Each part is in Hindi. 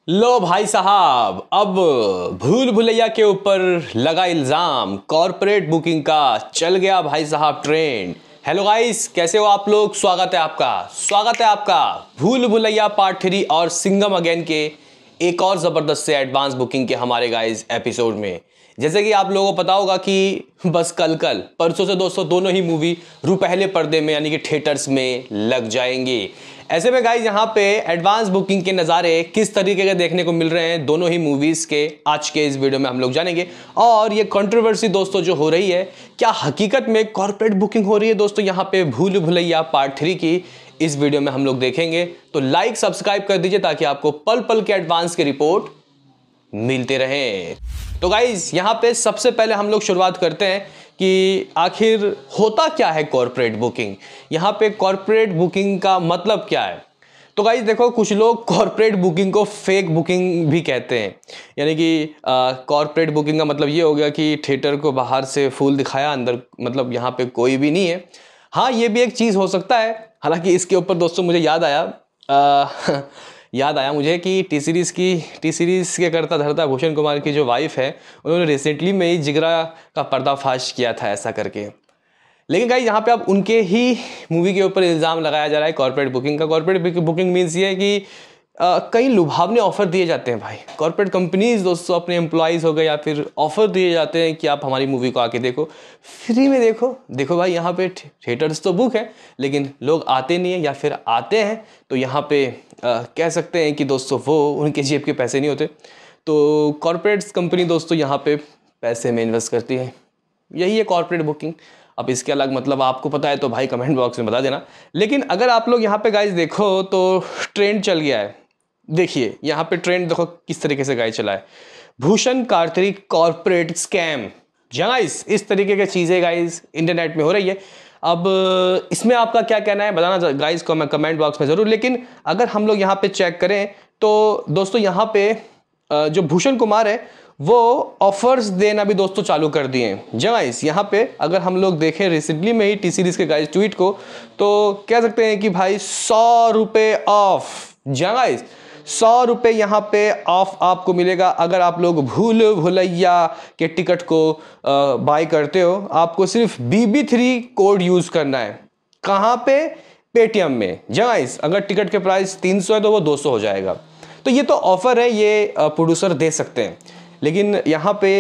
लो भाई साहब, अब भूल भुलैया के ऊपर लगा इल्जाम, कॉर्पोरेट बुकिंग का चल गया भाई साहब ट्रेंड। हेलो गाइस, कैसे हो आप लोग? स्वागत है आपका भूल भुलैया पार्ट 3 और सिंघम अगेन के एक और जबरदस्त से एडवांस बुकिंग के हमारे गाइस एपिसोड में। जैसे कि आप लोगों को पता होगा कि बस कल परसों से दोस्तों दोनों ही मूवी पहले पर्दे में यानी कि थिएटर्स में लग जाएंगे। ऐसे में गाइस यहाँ पे एडवांस बुकिंग के नज़ारे किस तरीके के देखने को मिल रहे हैं दोनों ही मूवीज़ के, आज के इस वीडियो में हम लोग जानेंगे। और ये कंट्रोवर्सी दोस्तों जो हो रही है, क्या हकीकत में कॉर्पोरेट बुकिंग हो रही है दोस्तों यहाँ पे भूल भुलैया पार्ट 3 की, इस वीडियो में हम लोग देखेंगे। तो लाइक सब्सक्राइब कर दीजिए ताकि आपको पल पल के एडवांस की रिपोर्ट मिलते रहे। तो गाइज यहाँ पे सबसे पहले हम लोग शुरुआत करते हैं कि आखिर होता क्या है कॉर्पोरेट बुकिंग। यहाँ पे कॉर्पोरेट बुकिंग का मतलब क्या है? तो गाइज देखो, कुछ लोग कॉर्पोरेट बुकिंग को फेक बुकिंग भी कहते हैं। यानी कि कॉर्पोरेट बुकिंग का मतलब ये हो गया कि थिएटर को बाहर से फुल दिखाया, अंदर मतलब यहाँ पे कोई भी नहीं है। हाँ, ये भी एक चीज़ हो सकता है। हालांकि इसके ऊपर दोस्तों मुझे याद आया मुझे कि टी सीरीज़ के करता धरता भूषण कुमार की जो वाइफ है, उन्होंने रिसेंटली में ही जिगरा का पर्दाफाश किया था ऐसा करके। लेकिन गाइस यहाँ पे अब उनके ही मूवी के ऊपर इल्ज़ाम लगाया जा रहा है कॉर्पोरेट बुकिंग का। कॉर्पोरेट बुकिंग मीन्स ये है कि कई लुभावने ऑफर दिए जाते हैं भाई। कॉर्पोरेट कंपनीज दोस्तों अपने एम्प्लॉयज़ हो गए या फिर ऑफर दिए जाते हैं कि आप हमारी मूवी को आके देखो, फ्री में देखो भाई। यहाँ पे थिएटर्स तो बुक है लेकिन लोग आते नहीं हैं, या फिर आते हैं तो यहाँ पे कह सकते हैं कि दोस्तों वो उनके जेब के पैसे नहीं होते। तो कॉर्पोरेट कंपनी दोस्तों यहाँ पे पैसे में इन्वेस्ट करती है, यही है कॉर्पोरेट बुकिंग। अब इसके अलग मतलब आपको पता है तो भाई कमेंट बॉक्स में बता देना। लेकिन अगर आप लोग यहाँ पे गाइस देखो तो ट्रेंड चल गया है। देखिए यहाँ पे ट्रेंड देखो किस तरीके से गाइस चला है। Bhushan Kartik corporate scam, guys इस तरीके की चीज़ें गाइस इंटरनेट में हो रही है। अब इसमें आपका क्या कहना है बताना गाइस को कमेंट बॉक्स में ज़रूर। लेकिन अगर हम लोग यहाँ पे चेक करें तो दोस्तों यहाँ पे जो भूषण कुमार है वो ऑफर्स देना भी दोस्तों चालू कर दिए हैं। गाइस यहाँ पे अगर हम लोग देखें रिसेंटली में ही टी सीरीज़ के गाइस ट्वीट को, तो कह सकते हैं कि भाई 100 रुपये ऑफ। गाइस 100 रुपये यहाँ पे ऑफ आपको मिलेगा अगर आप लोग भूल भुलैया के टिकट को बाय करते हो। आपको सिर्फ BB3 कोड यूज़ करना है। कहाँ पे? पेटीएम में। गाइस अगर टिकट के प्राइस 300 है तो वो 200 हो जाएगा। तो ये तो ऑफर है, ये प्रोड्यूसर दे सकते हैं। लेकिन यहाँ पे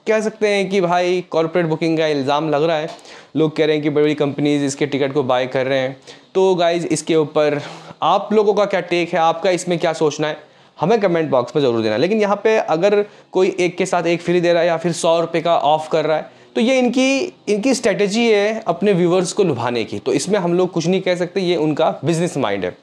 कह सकते हैं कि भाई कॉर्पोरेट बुकिंग का इल्ज़ाम लग रहा है। लोग कह रहे हैं कि बड़ी बड़ी कंपनीज इसके टिकट को बाय कर रहे हैं। तो गाइज इसके ऊपर आप लोगों का क्या टेक है, आपका इसमें क्या सोचना है, हमें कमेंट बॉक्स में ज़रूर देना। लेकिन यहाँ पे अगर कोई एक के साथ एक फ्री दे रहा है या फिर 100 रुपये का ऑफ कर रहा है तो ये इनकी स्ट्रेटेजी है अपने व्यूवर्स को लुभाने की। तो इसमें हम लोग कुछ नहीं कह सकते, ये उनका बिजनेस माइंड है।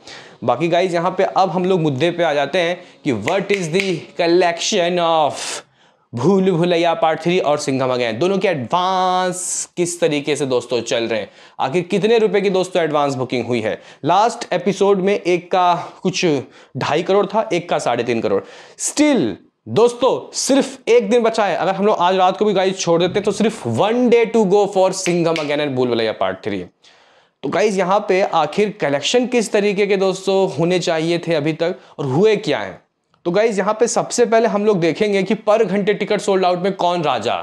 बाकी गाइज यहाँ पे अब हम लोग मुद्दे पे आ जाते हैं कि what is the collection of भूल भुलैया पार्ट 3 और सिंघम अगेन, दोनों के एडवांस किस तरीके से दोस्तों चल रहे हैं। आखिर कितने रुपए की दोस्तों एडवांस बुकिंग हुई है? लास्ट एपिसोड में एक का कुछ 2.5 करोड़ था, एक का 3.5 करोड़। स्टिल दोस्तों सिर्फ एक दिन बचा है। अगर हम लोग आज रात को भी गाइज छोड़ देते तो सिर्फ 1 day to go for Singham again and Bhool Bhulaiyaa part 3। तो गाइज यहाँ पे आखिर कलेक्शन किस तरीके के दोस्तों होने चाहिए थे अभी तक और हुए क्या है? तो गाइज यहाँ पे सबसे पहले हम लोग देखेंगे कि पर घंटे टिकट सोल्ड आउट में कौन राजा।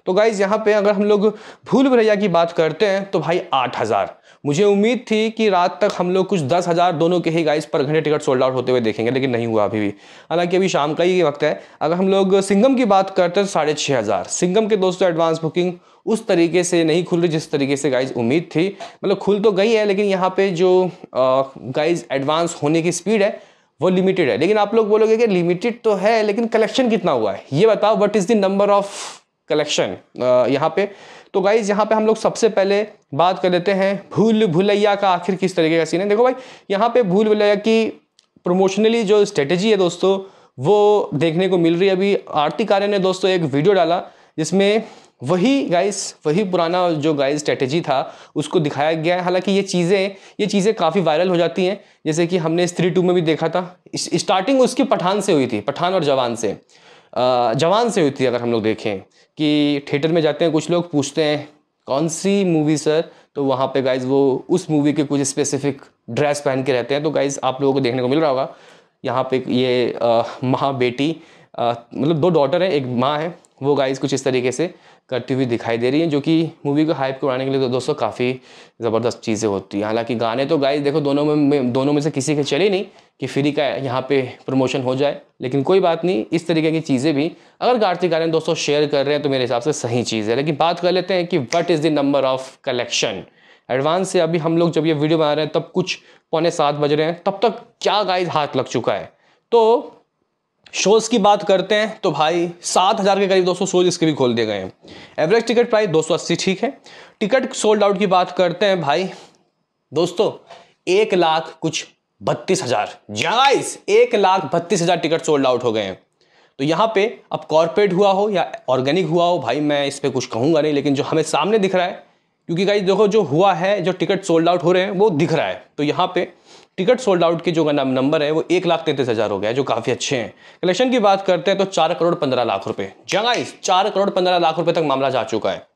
तो गाइज यहाँ पे अगर हम लोग भूल भुलैया की बात करते हैं तो भाई 8,000। मुझे उम्मीद थी कि रात तक हम लोग कुछ 10,000 दोनों के ही गाइज पर घंटे टिकट सोल्ड आउट होते हुए देखेंगे, लेकिन नहीं हुआ अभी भी। हालांकि अभी शाम का ही वक्त है। अगर हम लोग सिंघम की बात करते हैं तो 6,500। सिंघम के दोस्तों एडवांस बुकिंग उस तरीके से नहीं खुल रही जिस तरीके से गाइज उम्मीद थी। मतलब खुल तो गई है लेकिन यहाँ पे जो गाइज एडवांस होने की स्पीड है वो लिमिटेड है। लेकिन आप लोग बोलोगे कि लिमिटेड तो है लेकिन कलेक्शन कितना हुआ है ये बताओ, what is the number of collection यहाँ पे। तो गाइज यहाँ पे हम लोग सबसे पहले बात कर लेते हैं भूल भुलैया का आखिर किस तरीके का सीन है। देखो भाई यहाँ पे भूल भुलैया की प्रमोशनली जो स्ट्रेटेजी है दोस्तों वो देखने को मिल रही है। अभी आरती आर्यन ने दोस्तों एक वीडियो डाला जिसमें वही पुराना जो गाइस स्ट्रेटेजी था उसको दिखाया गया है। हालांकि ये चीज़ें काफ़ी वायरल हो जाती हैं, जैसे कि हमने स्त्री 2 में भी देखा था। स्टार्टिंग उसकी पठान से हुई थी, पठान और जवान से हुई थी। अगर हम लोग देखें कि थिएटर में जाते हैं कुछ लोग पूछते हैं कौन सी मूवी सर, तो वहाँ पे गाइज वो उस मूवी के कुछ स्पेसिफिक ड्रेस पहन के रहते हैं। तो गाइज आप लोगों को देखने को मिल रहा होगा यहाँ पे ये माँ बेटी मतलब 2 डॉटर है, एक माँ है, वो गाइस कुछ इस तरीके से करती हुई दिखाई दे रही है, जो कि मूवी को हाइप को बढ़ाने के लिए तो दोस्तों काफ़ी ज़बरदस्त चीज़ें होती हैं। हालांकि गाने तो गाइस देखो दोनों में से किसी के चले नहीं कि फ्री का यहाँ पे प्रमोशन हो जाए, लेकिन कोई बात नहीं, इस तरीके की चीज़ें भी अगर कार्तिक आर्यन दोस्तों शेयर कर रहे हैं तो मेरे हिसाब से सही चीज़ है। लेकिन बात कर लेते हैं कि what is the number of collection advance से। अभी हम लोग जब ये वीडियो बना रहे हैं तब कुछ 6:45 बज रहे हैं, तब तक क्या गाइस हाथ लग चुका है। तो शोज़ की बात करते हैं तो भाई 7,000 के करीब दोस्तों शोज इसके भी खोल दिए गए हैं। एवरेज टिकट प्राइस 280, ठीक है। टिकट सोल्ड आउट की बात करते हैं भाई दोस्तों 1,32,000 गाइस, 1,32,000 टिकट सोल्ड आउट हो गए हैं। तो यहाँ पे अब कॉर्पोरेट हुआ हो या ऑर्गेनिक हुआ हो भाई, मैं इस पर कुछ कहूँगा नहीं, लेकिन जो हमें सामने दिख रहा है, क्योंकि गाइस देखो जो हुआ है, जो टिकट सोल्ड आउट हो रहे हैं वो दिख रहा है। तो यहाँ पे टिकट सोल्ड आउट के जो नंबर है वो 1,33,000 हो गया है, जो काफ़ी अच्छे हैं। कलेक्शन की बात करते हैं तो 4,15,00,000 रुपये, गाइस 4,15,00,000 रुपये तक मामला जा चुका है।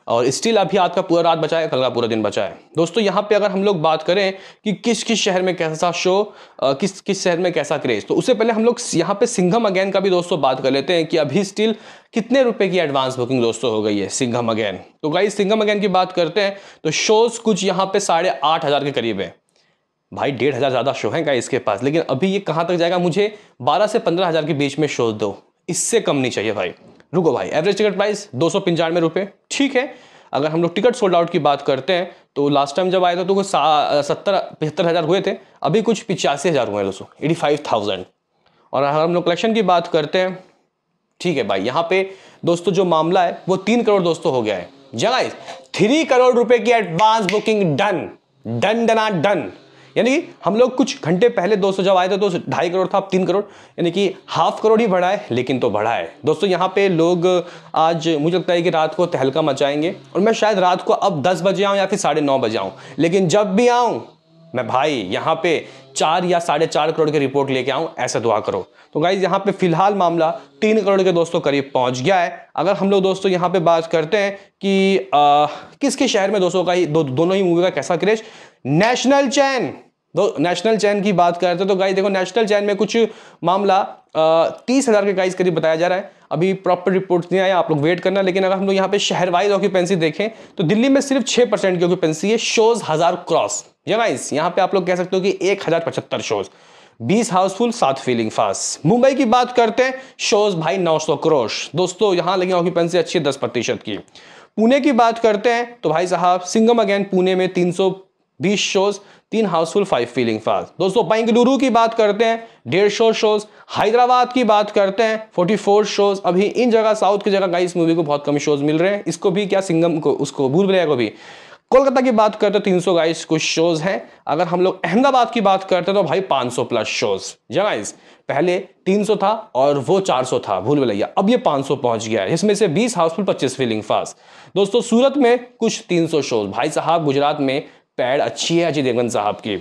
और स्टिल अभी आज का पूरा रात बचा है, कल का पूरा दिन बचा है। दोस्तों यहाँ पे अगर हम लोग बात करें कि किस किस शहर में कैसा शो, किस किस शहर में कैसा क्रेज, तो उससे पहले हम लोग यहाँ पे सिंघम अगेन का भी दोस्तों बात कर लेते हैं कि अभी स्टिल कितने रुपए की एडवांस बुकिंग दोस्तों हो गई है सिंघम अगेन। तो गाइस सिंघम अगेन की बात करते हैं तो शोज कुछ यहाँ पे 8,500 के करीब है भाई, 1,500 ज़्यादा शो है गाइस इसके पास, लेकिन अभी ये कहाँ तक जाएगा, मुझे 12 से 15,000 के बीच में शोज दो, इससे कम नहीं चाहिए भाई। रुको भाई, एवरेज टिकट प्राइस 295 रुपये, ठीक है। अगर हम लोग टिकट सोल्ड आउट की बात करते हैं तो लास्ट टाइम जब आए थे तो कुछ 70-75,000 हुए थे, अभी कुछ 85,000 हुए हैं दोस्तों, 85,000। और अगर हम लोग कलेक्शन की बात करते हैं, ठीक है भाई, यहाँ पे दोस्तों जो मामला है वो 3 करोड़ दोस्तों हो गया है। जगह 3 करोड़ रुपए की एडवांस बुकिंग डन डन डना डन, यानी कि हम लोग कुछ घंटे पहले दोस्तों जब आए थे तो 2.5 करोड़ था, अब 3 करोड़, यानी कि 0.5 करोड़ ही बढ़ा है, लेकिन तो बढ़ा है दोस्तों। यहाँ पे लोग आज मुझे लगता है कि रात को तहलका मचाएंगे, और मैं शायद रात को अब 10 बजे आऊँ या फिर 9:30 बजे आऊँ, लेकिन जब भी आऊँ मैं भाई यहाँ पे 4 या 4.5 करोड़ की रिपोर्ट लेके आऊँ, ऐसा दुआ करो। तो गाइज यहाँ पे फिलहाल मामला 3 करोड़ के दोस्तों करीब पहुंच गया है। अगर हम लोग दोस्तों यहाँ पे बात करते हैं कि किस किस शहर में दोस्तों का ही दोनों ही मूवी का कैसा क्रेज, नेशनल चैन, नेशनल चैन की बात करते हैं तो गाइस देखो नेशनल चैन में कुछ मामला 30,000 के गाइस करीब बताया जा रहा है। अभी प्रॉपर रिपोर्ट्स नहीं आया, आप लोग वेट करना। लेकिन अगर हम लोग यहाँ पे शहर वाइज ऑक्यूपेंसी देखें तो दिल्ली में सिर्फ 6% की ऑक्यूपेंसी है, शोज 1000 क्रॉस। या गाइस यहाँ पे आप लोग कह सकते हो कि 1075 shows, 20 Housefull, 7 feeling fast. Mumbai की बात करते हैं, शोज भाई 900 क्रॉस दोस्तों, यहाँ लेकिन ऑक्यूपेंसी अच्छी है 10% की। पुणे की बात करते हैं तो भाई साहब सिंघम अगेन पुणे में 320 शोज, 3 हाउसफुल, 5 फीलिंग फास्ट दोस्तों। बेंगलुरु की बात करते हैं 150 शोज। हैदराबाद की बात करते हैं 44 शोज। अभी इन जगह साउथ की जगह गाइस मूवी को बहुत कम शोज मिल रहे हैं, इसको भी क्या सिंघम को, उसको भूल भुलैया को भी। कोलकाता की बात करते हैं 300 गाइस कुछ शोज हैं। अगर हम लोग अहमदाबाद की बात करते हैं तो भाई 500 प्लस शोज। गाइस पहले 300 था और वो 400 था भूल भुलैया, अब ये 500 पहुंच गया है, इसमें से 20 हाउसफुल, 25 फीलिंग फास्ट दोस्तों। सूरत में कुछ 300 शोज भाई साहब। गुजरात में पैड अच्छी है अजय देवगन साहब की।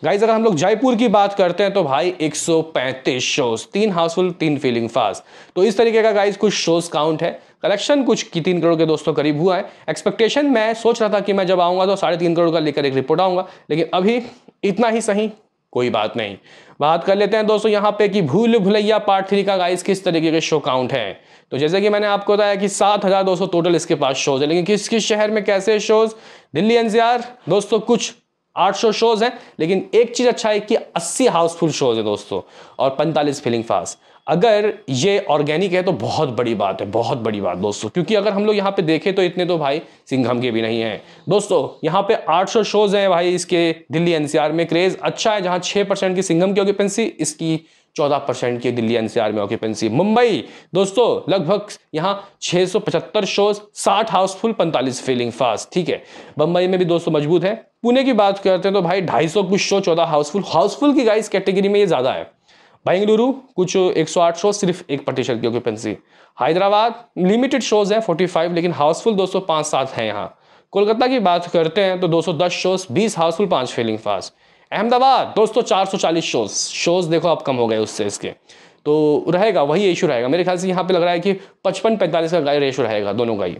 गाइस अगर हम लोग जयपुर की बात करते हैं तो भाई 135 शोज, 3 हाउसफुल, 3 फीलिंग फास्ट। तो इस तरीके का गाइस कुछ शोज काउंट है। कलेक्शन कुछ की 3 करोड़ के दोस्तों करीब हुआ है। एक्सपेक्टेशन मैं सोच रहा था कि मैं जब आऊंगा तो 3.5 करोड़ का लेकर एक रिपोर्ट आऊंगा, लेकिन अभी इतना ही सही, कोई बात नहीं। बात कर लेते हैं दोस्तों यहाँ पे कि भूल भुलैया पार्ट 3 का गाइस किस तरीके के शो काउंट है। तो जैसे कि मैंने आपको बताया कि 7,200 टोटल इसके पास शोज है, लेकिन किस किस शहर में कैसे शोज। दिल्ली एनसीआर दोस्तों कुछ 800 शोज हैं, लेकिन एक चीज अच्छा है कि 80 हाउसफुल शोज है दोस्तों और 45 फीलिंग फास्ट। अगर ये ऑर्गेनिक है तो बहुत बड़ी बात है, बहुत बड़ी बात दोस्तों, क्योंकि अगर हम लोग यहाँ पे देखें तो इतने तो भाई सिंघम के भी नहीं है दोस्तों। यहाँ पे 800 शोज हैं भाई इसके दिल्ली एनसीआर में। क्रेज अच्छा है, जहाँ 6% की सिंघम की ऑक्यूपेंसी, इसकी 14% की दिल्ली एनसीआर में ऑक्यूपेंसी। मुंबई दोस्तों लगभग यहाँ 675 शोज, 60 हाउसफुल, 45 फीलिंग फास्ट, ठीक है। मुंबई में भी दोस्तों मजबूत है। पुणे की बात करते हैं तो भाई 250 कुछ शो, 14 हाउसफुल। हाउसफुल की गाइस कैटेगरी में ये ज्यादा है। बेंगलुरु कुछ 108 शो, सिर्फ 1% की ऑक्यूपेंसी। हैदराबाद लिमिटेड शोज है 45, लेकिन हाउसफुल दोस्तों 5-7 है यहाँ। कोलकाता की बात करते हैं तो 210 shows, 20 Housefull, 5 feeling fast. Ahmedabad दोस्तों 440 शोज देखो अब कम हो गए उससे, इसके तो रहेगा वही रेशो रहेगा मेरे ख्याल से। यहाँ पे लग रहा है कि 55-45 का रेशो रहेगा दोनों का ही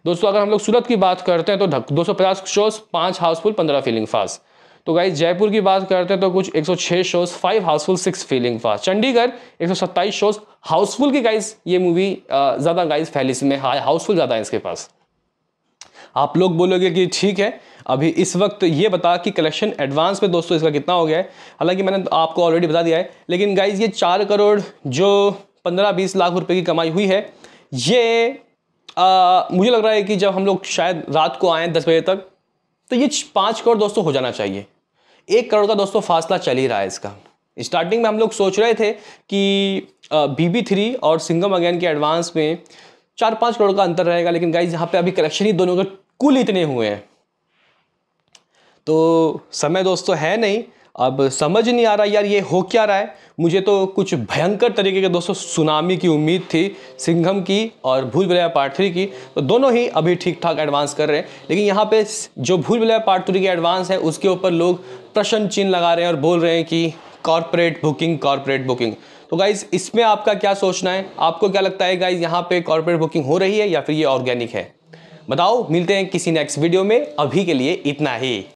दोस्तों। अगर हम लोग सूरत की बात करते हैं तो 250 शोज, 5 हाउसफुल, 15 फीलिंग फास्ट। तो गाइज जयपुर की बात करते हैं तो कुछ 106 shows, 5 Housefull, 6 feeling fast. Chandigarh 127 shows, Housefull की गाइज ये मूवी ज़्यादा गाइज फैली, इसमें हाउसफुल ज़्यादा है इसके पास। आप लोग बोलोगे कि ठीक है, अभी इस वक्त ये बता कि कलेक्शन एडवांस में दोस्तों इसका कितना हो गया है। हालांकि मैंने आपको ऑलरेडी बता दिया है, लेकिन गाइज ये 4 करोड़ जो 15-20 लाख रुपए की कमाई हुई है, ये मुझे लग रहा है कि जब हम लोग शायद रात को आए 10 बजे तक, तो ये 5 करोड़ दोस्तों हो जाना चाहिए। 1 करोड़ का दोस्तों फासला चल ही रहा है इसका। स्टार्टिंग में हम लोग सोच रहे थे कि BB3 और सिंघम अगेन के एडवांस में 4-5 करोड़ का अंतर रहेगा, लेकिन गाइज यहाँ पे अभी कलेक्शन ही दोनों के कुल इतने हुए हैं, तो समय दोस्तों है नहीं। अब समझ नहीं आ रहा यार ये हो क्या रहा है। मुझे तो कुछ भयंकर तरीके के दोस्तों सुनामी की उम्मीद थी, सिंघम की और भूल भुलैया पार्ट 3 की, तो दोनों ही अभी ठीक ठाक एडवांस कर रहे हैं। लेकिन यहाँ पे जो भूल भुलैया पार्ट 3 की एडवांस है उसके ऊपर लोग प्रश्न चिन्ह लगा रहे हैं और बोल रहे हैं कि कॉर्पोरेट बुकिंग, कॉर्पोरेट बुकिंग। तो गाइज इसमें आपका क्या सोचना है? आपको क्या लगता है गाइज यहाँ पे कॉर्पोरेट बुकिंग हो रही है या फिर ये ऑर्गेनिक है? बताओ। मिलते हैं किसी नेक्स्ट वीडियो में, अभी के लिए इतना ही।